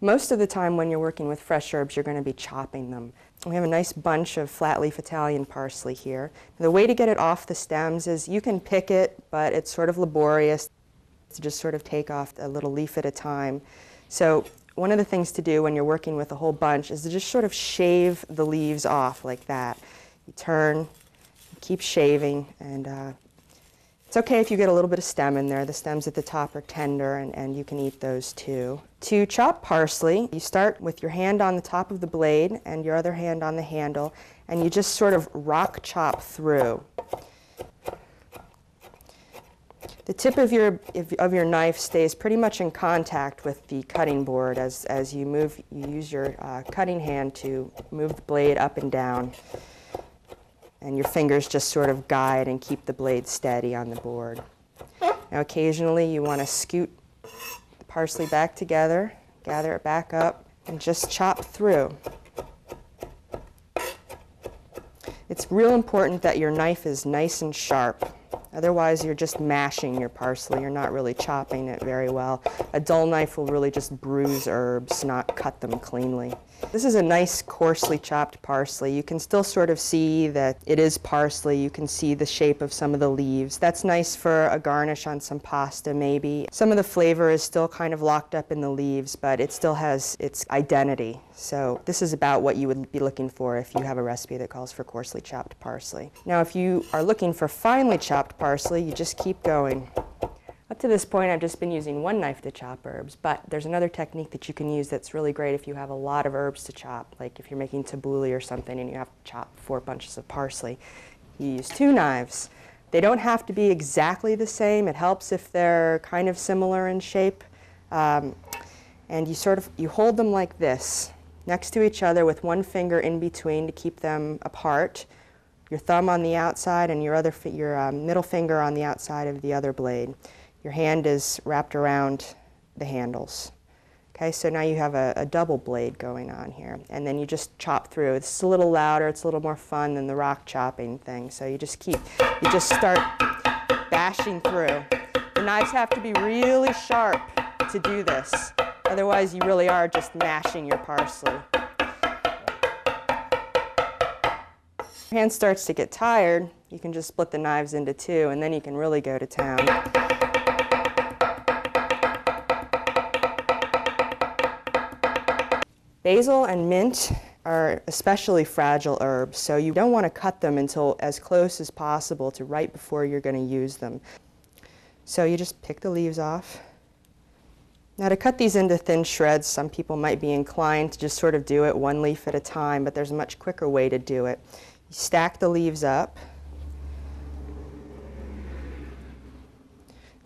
Most of the time when you're working with fresh herbs, you're going to be chopping them. We have a nice bunch of flat leaf Italian parsley here. The way to get it off the stems is you can pick it, but it's sort of laborious to just sort of take off a little leaf at a time. So one of the things to do when you're working with a whole bunch is to just sort of shave the leaves off like that. You turn, keep shaving, and it's okay if you get a little bit of stem in there. The stems at the top are tender, and you can eat those too. To chop parsley, you start with your hand on the top of the blade and your other hand on the handle, and you just sort of rock chop through. The tip of your knife stays pretty much in contact with the cutting board as you use your cutting hand to move the blade up and down. And your fingers just sort of guide and keep the blade steady on the board. Now occasionally you want to scoot the parsley back together, gather it back up, and just chop through. It's real important that your knife is nice and sharp. Otherwise you're just mashing your parsley. You're not really chopping it very well. A dull knife will really just bruise herbs, not cut them cleanly. This is a nice coarsely chopped parsley. You can still sort of see that it is parsley. You can see the shape of some of the leaves. That's nice for a garnish on some pasta maybe. Some of the flavor is still kind of locked up in the leaves, but it still has its identity. So this is about what you would be looking for if you have a recipe that calls for coarsely chopped parsley. Now if you are looking for finely chopped parsley, you just keep going. Up to this point, I've just been using one knife to chop herbs, but there's another technique that you can use that's really great if you have a lot of herbs to chop, like if you're making tabbouleh or something and you have to chop 4 bunches of parsley. You use 2 knives. They don't have to be exactly the same. It helps if they're kind of similar in shape. And you hold them like this, next to each other with one finger in between to keep them apart. Your thumb on the outside and your middle finger on the outside of the other blade. Your hand is wrapped around the handles. Okay, so now you have a double blade going on here, and then you just chop through. It's a little louder, it's a little more fun than the rock chopping thing, so you just start bashing through. The knives have to be really sharp to do this, otherwise you really are just mashing your parsley. If your hand starts to get tired, you can just split the knives into 2, and then you can really go to town. Basil and mint are especially fragile herbs, so you don't want to cut them until as close as possible to right before you're going to use them. So you just pick the leaves off. Now to cut these into thin shreds, some people might be inclined to just sort of do it 1 leaf at a time, but there's a much quicker way to do it. You stack the leaves up.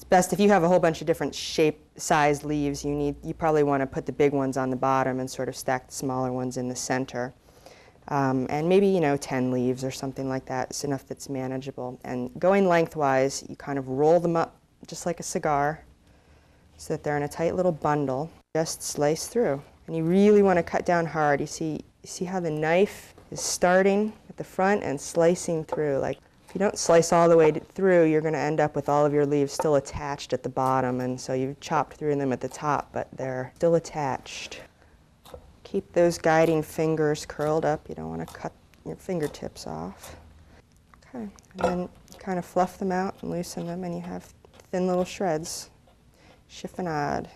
Best if you have a whole bunch of different sized leaves, you probably want to put the big ones on the bottom and sort of stack the smaller ones in the center. And maybe 10 leaves or something like that. It's enough that's manageable. And going lengthwise, you kind of roll them up just like a cigar so that they're in a tight little bundle. Just slice through. And you really want to cut down hard. You see how the knife is starting at the front and slicing through. Like, if you don't slice all the way through, you're going to end up with all of your leaves still attached at the bottom, and so you've chopped through them at the top, but they're still attached. Keep those guiding fingers curled up. You don't want to cut your fingertips off. Okay, and then kind of fluff them out and loosen them, and you have thin little shreds. Chiffonade.